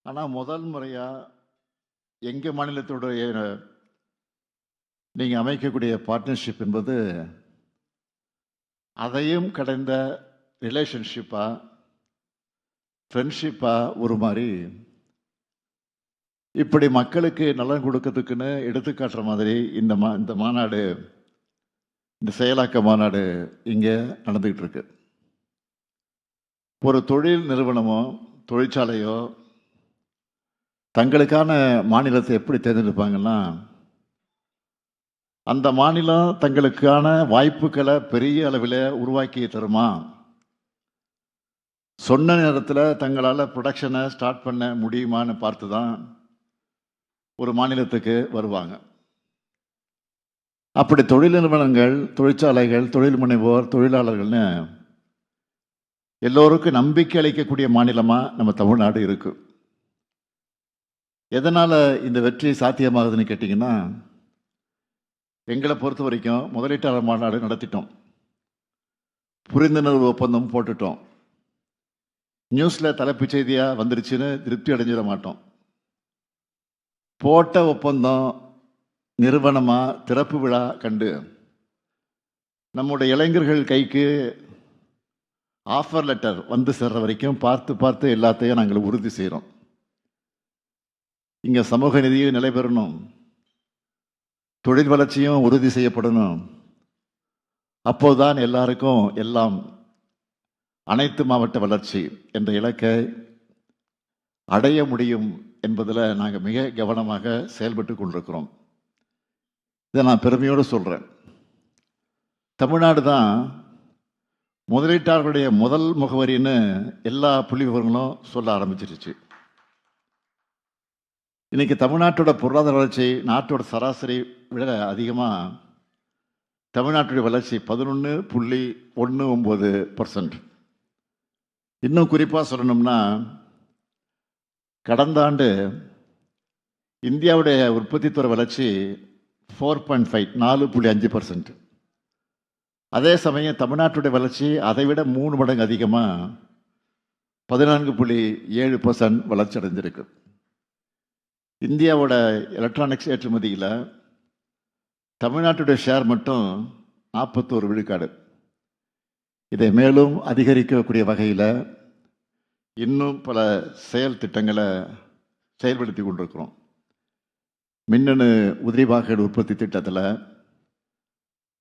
ஆனால் முதல் முறையாக எங்கள் மாநிலத்துடைய நீங்கள் அமைக்கக்கூடிய பார்ட்னர்ஷிப் என்பது அதையும் கடந்த ரிலேஷன்ஷிப்பாக ஃப்ரெண்ட்ஷிப்பாக ஒரு மாதிரி இப்படி மக்களுக்கு நலன் கொடுக்கறதுக்குன்னு எடுத்துக்காட்டுற மாதிரி இந்த மாநாடு, இந்த செயலாக்க மாநாடு இங்கே நடந்துக்கிட்டு இருக்கு. ஒரு தொழில் நிறுவனமோ தொழிற்சாலையோ தங்களுக்கான மாநிலத்தை எப்படி தேர்ந்தெடுப்பாங்கன்னா, அந்த மாநிலம் தங்களுக்கான வாய்ப்புகளை பெரிய அளவில் உருவாக்கி தருமா, சொன்ன நேரத்தில் தங்களால் ப்ரொடக்ஷனை ஸ்டார்ட் பண்ண முடியுமான்னு பார்த்து தான் ஒரு மாநிலத்துக்கு வருவாங்க. அப்படி தொழில் நிறுவனங்கள், தொழிற்சாலைகள், தொழில் முனைவோர், தொழிலாளர்கள்னு எல்லோருக்கும் நம்பிக்கை அளிக்கக்கூடிய மாநிலமாக நம்ம தமிழ்நாடு இருக்கு. எதனால் இந்த வெற்றி சாத்தியமாகுதுன்னு கேட்டிங்கன்னா, எங்களை பொறுத்த வரைக்கும் முதலீட்டாளர் மாநாடு நடத்திட்டோம், புரிந்துணர்வு ஒப்பந்தம் போட்டுட்டோம். நியூஸில் தலைப்புச் செய்தியாக வந்துருச்சுன்னு திருப்தி அடைஞ்சிட மாட்டோம். போட்ட ஒப்பந்தம் நிறுவனமாக திறப்பு விழா கண்டு நம்முடைய இளைஞர்கள் கைக்கு ஆஃபர் லெட்டர் வந்து சேர்ற வரைக்கும் பார்த்து எல்லாத்தையும் நாங்கள் உறுதி செய்கிறோம். இங்கே சமூக நிதியும் நிலை பெறணும், தொழில் வளர்ச்சியும் உறுதி செய்யப்படணும். அப்போதுதான் எல்லாருக்கும் எல்லாம், அனைத்து மாவட்ட வளர்ச்சி என்ற இலக்கை அடைய முடியும் என்பதில் நாங்கள் மிக கவனமாக செயல்பட்டு கொண்டிருக்கிறோம். இதை நான் பெருமையோடு சொல்கிறேன். தமிழ்நாடு தான் முதலீட்டாளர்களுடைய முதல் முகவரின்னு எல்லா புள்ளி விவரங்களும் சொல்ல ஆரம்பிச்சிருச்சு. இன்னைக்கு தமிழ்நாட்டோட பொருளாதார வளர்ச்சி நாட்டோட சராசரி விட அதிகமாக, தமிழ்நாட்டுடைய வளர்ச்சி 11.19%. இன்னும் குறிப்பாக சொல்லணும்னா, கடந்த ஆண்டு இந்தியாவுடைய உற்பத்தி துறை வளர்ச்சி 4.5 4.5%. அதே சமயம் தமிழ்நாட்டுடைய வளர்ச்சி அதை விட 3 மடங்கு அதிகமாக 14.7% வளர்ச்சி அடைஞ்சிருக்கு. இந்தியாவோட எலக்ட்ரானிக்ஸ் ஏற்றுமதியில் தமிழ்நாட்டுடைய ஷேர் மட்டும் 41 விழுக்காடு. இதை மேலும் அதிகரிக்கக்கூடிய வகையில் இன்னும் பல செயல் திட்டங்களை செயல்படுத்தி கொண்டிருக்கிறோம். மின்னணு உதிரி பாகங்கள் உற்பத்தி திட்டத்தில்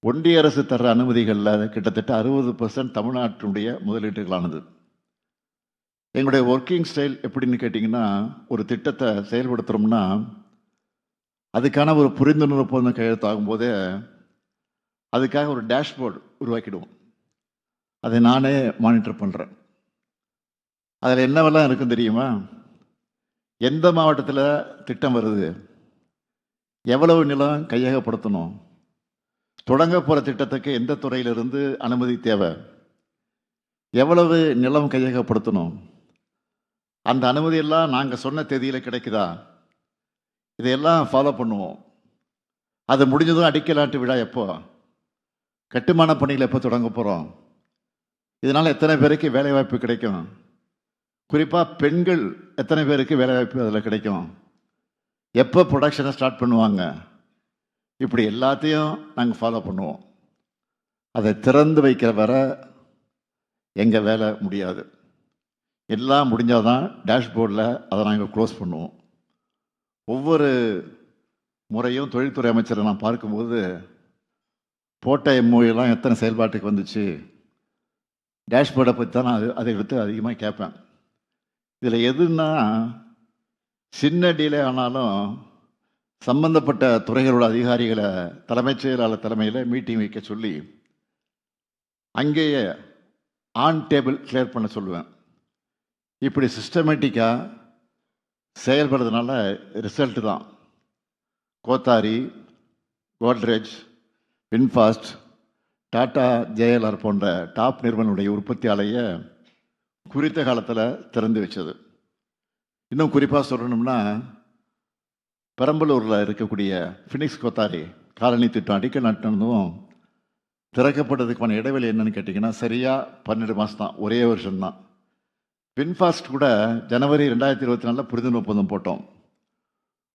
ஒன்றிய அரசு தர அனுமதிகளில் கிட்டத்தட்ட 60% தமிழ்நாட்டினுடைய முதலீட்டுகளானது. எங்களுடைய ஒர்க்கிங் ஸ்டைல் எப்படின்னு கேட்டிங்கன்னா, ஒரு திட்டத்தை செயல்படுத்துகிறோம்னா அதுக்கான ஒரு புரிந்துணர்வு ஒப்பந்தம் கையெழுத்தாகும் போதே அதுக்காக ஒரு டேஷ்போர்டு உருவாக்கிடுவோம். அதை நானே மானிட்டர் பண்ணுறேன். அதில் என்னவெல்லாம் இருக்குன்னு தெரியுமா? எந்த மாவட்டத்தில் திட்டம் வருது, எவ்வளவு நிலம் கையகப்படுத்தணும், தொடங்க போகிற திட்டத்துக்கு எந்த துறையிலிருந்து அனுமதி தேவை, எவ்வளவு நிலம் கையகப்படுத்தணும், அந்த அனுமதியெல்லாம் நாங்கள் சொன்ன தேதியில் கிடைக்குதா, இதையெல்லாம் ஃபாலோ பண்ணுவோம். அது முடிஞ்சதும் அடிக்கலாட்டு விழா எப்போ, கட்டுமான பணிகளை எப்போ தொடங்க போகிறோம், இதனால் எத்தனை பேருக்கு வேலைவாய்ப்பு கிடைக்கும், குறிப்பாக பெண்கள் எத்தனை பேருக்கு வேலைவாய்ப்பு அதில் கிடைக்கும், எப்போ ப்ரொடக்ஷனை ஸ்டார்ட் பண்ணுவாங்க, இப்படி எல்லாத்தையும் நாங்கள் ஃபாலோ பண்ணுவோம். அதை திறந்து வைக்கிற வர எங்கள் வேலை முடியாது. எல்லாம் முடிஞ்சால் தான் டேஷ்போர்டில் அதை நாங்கள் க்ளோஸ் பண்ணுவோம். ஒவ்வொரு முறையும் தொழில்துறை அமைச்சரை நான் பார்க்கும்போது போட்ட எம்ஓஎல்லாம் எத்தனை செயல்பாட்டுக்கு வந்துச்சு, டேஷ்போர்டை பற்றி தான் நான் அதை எடுத்து அதிகமாக கேட்பேன். இதில் எதுன்னா, சின்ன டீலே ஆனாலும் சம்பந்தப்பட்ட துறைகளோட அதிகாரிகளை தலைமைச் செயலாளர் தலைமையில் மீட்டிங் வைக்க சொல்லி அங்கேயே ஆன் டேபிள் கிளியர் பண்ண சொல்லுவேன். இப்படி சிஸ்டமேட்டிக்காக செயல்படுறதுனால ரிசல்ட்டு தான். கோத்தாரி, கோத்ரேஜ், வின்ஃபாஸ்ட், டாடா, ஜேஎல்ஆர் போன்ற டாப் நிறுவனங்களுடைய உற்பத்தி ஆலையை குறித்த காலத்தில் திறந்து வச்சது. இன்னும் குறிப்பாக சொல்லணும்னா, பெரம்பலூரில் இருக்கக்கூடிய ஃபினிக்ஸ் கோத்தாரி காலனி திட்டம் அடிக்கல் நாட்டினதும் திறக்கப்பட்டதுக்கான இடைவெளி என்னன்னு கேட்டிங்கன்னா, சரியாக 12 மாதம் தான், ஒரே வருஷம்தான். வின்ஃபாஸ்ட் கூட ஜனவரி 2024 புரிந்துணர்வு ஒப்பந்தம் போட்டோம்.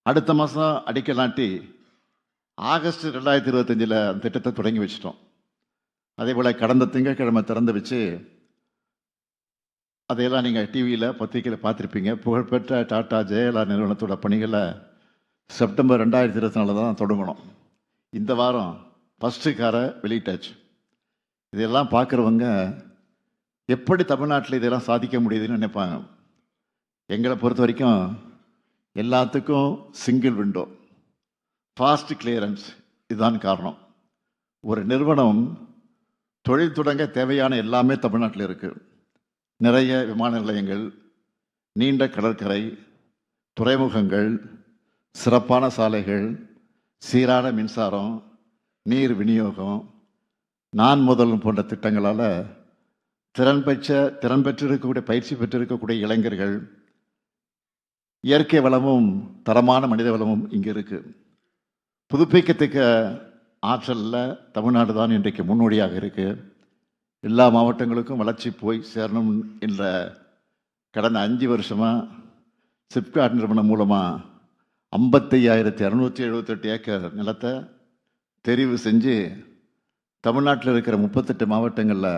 அடுத்த மாதம் அடிக்கல் நாட்டி ஆகஸ்ட் 2025 அந்த திட்டத்தை தொடங்கி வச்சிட்டோம். அதே போல் கடந்த திங்கட்கிழமை திறந்து வச்சு அதையெல்லாம் நீங்கள் டிவியில் பத்திரிகையில் பார்த்துருப்பீங்க. புகழ்பெற்ற டாடா ஜெயலலிதா நிறுவனத்தோட பணிகளை செப்டம்பர் 2024 தான் தொடங்கணும். இந்த வாரம் ஃபஸ்ட்டு காரை வெளியிட்டாச்சு. இதெல்லாம் பார்க்குறவங்க எப்படி தமிழ்நாட்டில் இதெல்லாம் சாதிக்க முடியுதுன்னு நினைப்பாங்க. எங்களை பொறுத்த வரைக்கும் எல்லாத்துக்கும் சிங்கிள் விண்டோ, ஃபாஸ்ட் கிளியரன்ஸ் இதுதான் காரணம். ஒரு நிறுவனம் தொழில் தொடங்க தேவையான எல்லாமே தமிழ்நாட்டில் இருக்குது. நிறைய விமான நிலையங்கள், நீண்ட கடற்கரை, துறைமுகங்கள், சிறப்பான சாலைகள், சீரான மின்சாரம், நீர் விநியோகம், நான் முதல்வன் போன்ற திட்டங்களால் திறன் பெற்றிருக்கக்கூடிய பயிற்சி பெற்றிருக்கக்கூடிய இளைஞர்கள், இயற்கை வளமும் தரமான மனித வளமும் இங்கே இருக்குது. புதுப்பிக்கத்தக்க ஆற்றலில் தமிழ்நாடு தான் இன்றைக்கு முன்னோடியாக இருக்குது. எல்லா மாவட்டங்களுக்கும் வளர்ச்சி போய் சேரணும் என்ற கடந்த 5 வருஷமாக சிப்காட் நிறுவனம் மூலமாக 55,278 ஏக்கர் நிலத்தை தெரிவு செஞ்சு தமிழ்நாட்டில் இருக்கிற 38 மாவட்டங்களில்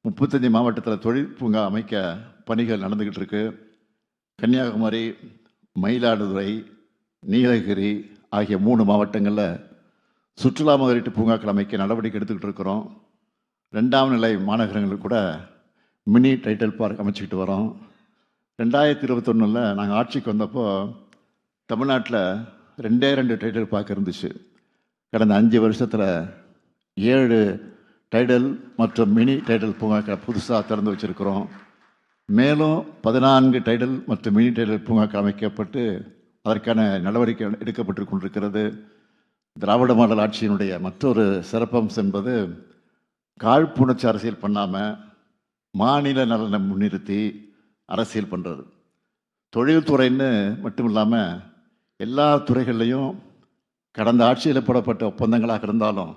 35 மாவட்டத்தில் தொழில் பூங்கா அமைக்க பணிகள் நடந்துக்கிட்டு இருக்கு. கன்னியாகுமரி, மயிலாடுதுறை, நீலகிரி ஆகிய 3 மாவட்டங்களில் சுற்றுலா முதலீட்டு பூங்காக்கள் அமைக்க நடவடிக்கை எடுத்துக்கிட்டு இருக்கிறோம். 2ஆம் நிலை மாநகரங்களுக்கு கூட மினி டைட்டில் பார்க் அமைச்சிக்கிட்டு வரோம். 2021 நாங்கள் ஆட்சிக்கு வந்தப்போ தமிழ்நாட்டில் 2 டைட்டில் பார்க் இருந்துச்சு. கடந்த 5 வருஷத்தில் 7 டைடல் மற்றும் மினி டைடல் பூங்காக்கள் புதுசாக திறந்து வச்சுருக்கிறோம். மேலும் 14 டைடல் மற்றும் மினி டைடல் பூங்காக்கள் அமைக்கப்பட்டு அதற்கான நடவடிக்கை எடுக்கப்பட்டு கொண்டிருக்கிறது. திராவிட மாடல் ஆட்சியினுடைய மற்றொரு சிறப்பம்சம் என்பது காழ்ப்புணர்ச்சி அரசியல் பண்ணாமல் மாநில நலனை முன்னிறுத்தி அரசியல் பண்ணுறது. தொழில்துறைன்னு மட்டும் இல்லாமல் எல்லா துறைகள்லையும் கடந்த ஆட்சியில் போடப்பட்ட ஒப்பந்தங்களாக இருந்தாலும்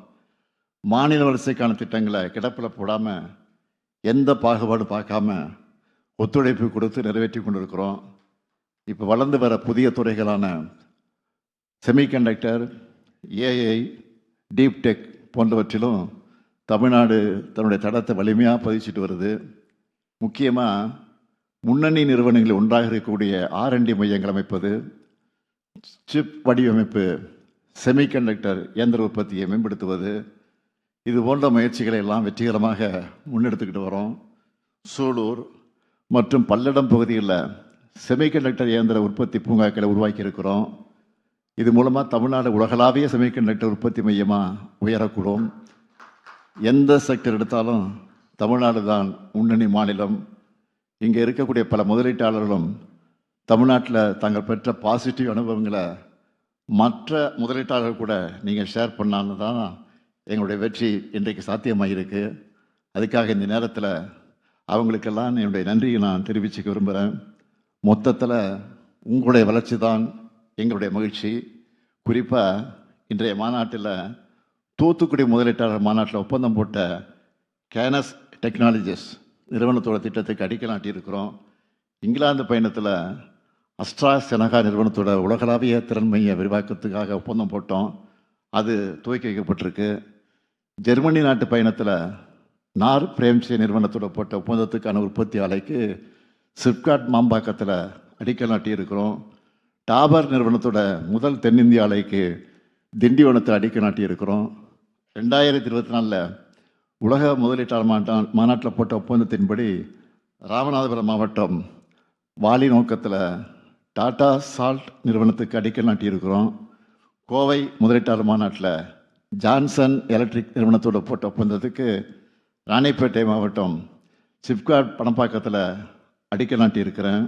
மாநில வளர்ச்சிக்கான திட்டங்களை கிடப்பில் போடாமல் எந்த பாகுபாடு பார்க்காம ஒத்துழைப்பு கொடுத்து நிறைவேற்றி கொண்டிருக்கிறோம். இப்போ வளர்ந்து வர புதிய துறைகளான செமிகண்டக்டர், ஏஐ, டீப் டெக் போன்றவற்றிலும் தமிழ்நாடு தன்னுடைய தடத்தை வலிமையாக பதிச்சிட்டு வருது. முக்கியமாக முன்னணி நிறுவனங்களில் ஒன்றாக இருக்கக்கூடிய R&D மையங்கள் அமைப்பது, சிப் வடிவமைப்பு, செமிகண்டக்டர் இயந்திர உற்பத்தியை மேம்படுத்துவது, இது போன்ற முயற்சிகளை எல்லாம் வெற்றிகரமாக முன்னெடுத்துக்கிட்டு வரோம். சூலூர் மற்றும் பல்லடம் பகுதிகளில் செமிகண்டக்டர் இயந்திர உற்பத்தி பூங்காக்களை உருவாக்கி இருக்கிறோம். இது மூலமாக தமிழ்நாடு உலகளாவிய செமிகண்டக்டர் உற்பத்தி மையமாக உயரக்கூடும். எந்த செக்டர் எடுத்தாலும் தமிழ்நாடு தான் முன்னணி மாநிலம். இங்கே இருக்கக்கூடிய பல முதலீட்டாளர்களும் தமிழ்நாட்டில் தாங்கள் பெற்ற பாசிட்டிவ் அனுபவங்களை மற்ற முதலீட்டாளர்கள் கூட நீங்கள் ஷேர் பண்ணான்னு தான் எங்களுடைய வெற்றி இன்றைக்கு சாத்தியமாகிருக்கு. அதுக்காக இந்த நேரத்தில் அவங்களுக்கெல்லாம் என்னுடைய நன்றியை நான் தெரிவிச்சுக்க விரும்புகிறேன். மொத்தத்தில் உங்களுடைய வளர்ச்சி தான் எங்களுடைய மகிழ்ச்சி. குறிப்பாக இன்றைய மாநாட்டில் தூத்துக்குடி முதலீட்டாளர் மாநாட்டில் ஒப்பந்தம் போட்ட கேனஸ் டெக்னாலஜிஸ் நிறுவனத்தோட திட்டத்துக்கு அடிக்கல் நாட்டியிருக்கிறோம். இங்கிலாந்து பயணத்தில் அஸ்ட்ராசெனகா நிறுவனத்தோட உலகளாவிய திறன் மைய விரிவாக்கத்துக்காக ஒப்பந்தம் போட்டோம். அது துவக்கி வைக்கப்பட்டிருக்கு. ஜெர்மனி நாட்டு பயணத்தில் நார் பிரேம்சே நிறுவனத்தோட போட்ட ஒப்பந்தத்துக்கான உற்பத்தி ஆலைக்கு சிப்காட் மாம்பாக்கத்தில் அடிக்கல் நாட்டியிருக்கிறோம். டாபர் நிறுவனத்தோட முதல் தென்னிந்திய ஆலைக்கு திண்டிவனத்தில் அடிக்கல் நாட்டியிருக்கிறோம். 2024 உலக முதலீட்டாளர் மாநாட்டில் போட்ட ஒப்பந்தத்தின்படி ராமநாதபுரம் மாவட்டம் வாலி நோக்கத்தில் டாடா சால்ட் நிறுவனத்துக்கு அடிக்கல் நாட்டியிருக்கிறோம். கோவை முதலீட்டாளர் மாநாட்டில் ஜான்சன் எலக்ட்ரிக் நிறுவனத்தோடு போட்ட ஒப்பந்தத்துக்கு ராணிப்பேட்டை மாவட்டம் சிப்காட் பணப்பாக்கத்தில் அடிக்கல் நாட்டியிருக்கிறேன்.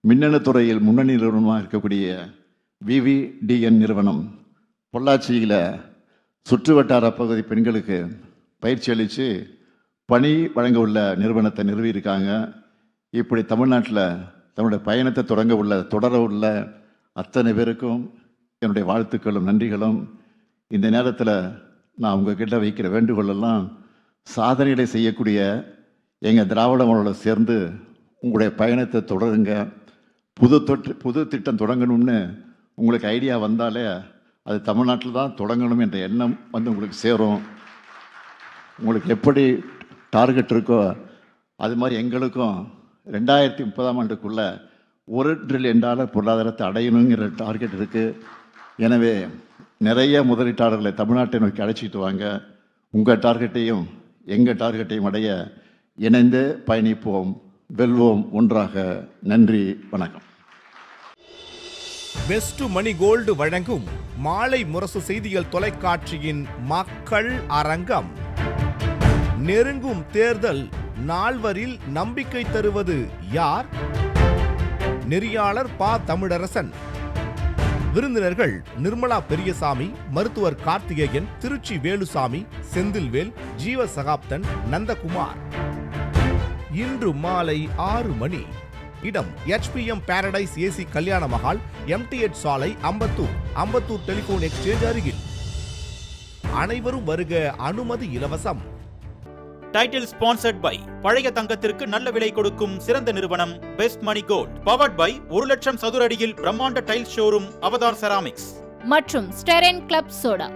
மின்னணு துறையில் முன்னணி நிறுவனமாக இருக்கக்கூடிய VVDN நிறுவனம் பொள்ளாச்சியில் சுற்று வட்டார பகுதி பெண்களுக்கு பயிற்சி அளித்து பணி வழங்க உள்ள நிறுவனத்தை நிறுவியிருக்காங்க. இப்படி தமிழ்நாட்டில் தன்னுடைய பயணத்தை தொடர உள்ள அத்தனை பேருக்கும் என்னுடைய வாழ்த்துக்களும் நன்றிகளும். இந்த நேரத்தில் நான் உங்ககிட்ட வைக்கிற வேண்டுகோளெல்லாம் சாதனைகளை செய்யக்கூடிய எங்கள் திராவிட மாடலோடு சேர்ந்து உங்களுடைய பயணத்தை தொடருங்க. புது திட்டம் தொடங்கணும்னு உங்களுக்கு ஐடியா வந்தாலே அது தமிழ்நாட்டில் தான் தொடங்கணும் என்ற எண்ணம் வந்து உங்களுக்கு சேரும். உங்களுக்கு எப்படி டார்கெட் இருக்கோ அது மாதிரி எங்களுக்கும் 2030ஆம் ஆண்டுக்குள்ளே $1 trillion பொருளாதாரத்தை அடையணுங்கிற டார்கெட் இருக்குது. எனவே நிறைய முதலீட்டாளர்களை தமிழ்நாட்டை நோக்கி அழைச்சிட்டு வாங்க. உங்கள் டார்கெட்டையும் எங்கள் டார்கெட்டையும் அடைய இணைந்து பயணிப்போம், வெல்வோம் ஒன்றாக. நன்றி, வணக்கம். வெஸ்ட் மணி கோல்டு வழங்கும் மாலை முரசு செய்திகள் தொலைக்காட்சியின் மக்கள் அரங்கம். நெருங்கும் தேர்தல் நால்வரில் நம்பிக்கை தருவது யார்? நெறியாளர் ப. தமிழரசன். விருந்தினர்கள் நிர்மலா பெரியசாமி, மருத்துவர் கார்த்திகேயன், திருச்சி வேலுசாமி, செந்தில்வேல், ஜீவ சகாப்தன், நந்தகுமார். இன்று மாலை 6 மணி. இடம் HPM பாரடைஸ் AC கல்யாண மஹால், MTH சாலை, அம்பத்தூர் டெலிபோன் எக்ஸ்சேஞ்ச் அருகில். அனைவரும் வருக, அனுமதி இலவசம். டைட்டில் ஸ்பான்சர்ட் பை பழைய தங்கத்திற்கு நல்ல விலை கொடுக்கும் சிறந்த நிறுவனம் best money gold. Powered by 1,00,000 சதுர அடியில் பிரம்மாண்ட டைல்ஸ் ஷோரூம் அவதார் செராமிக்ஸ் மற்றும் ஸ்டெரைன் கிளப் சோடா.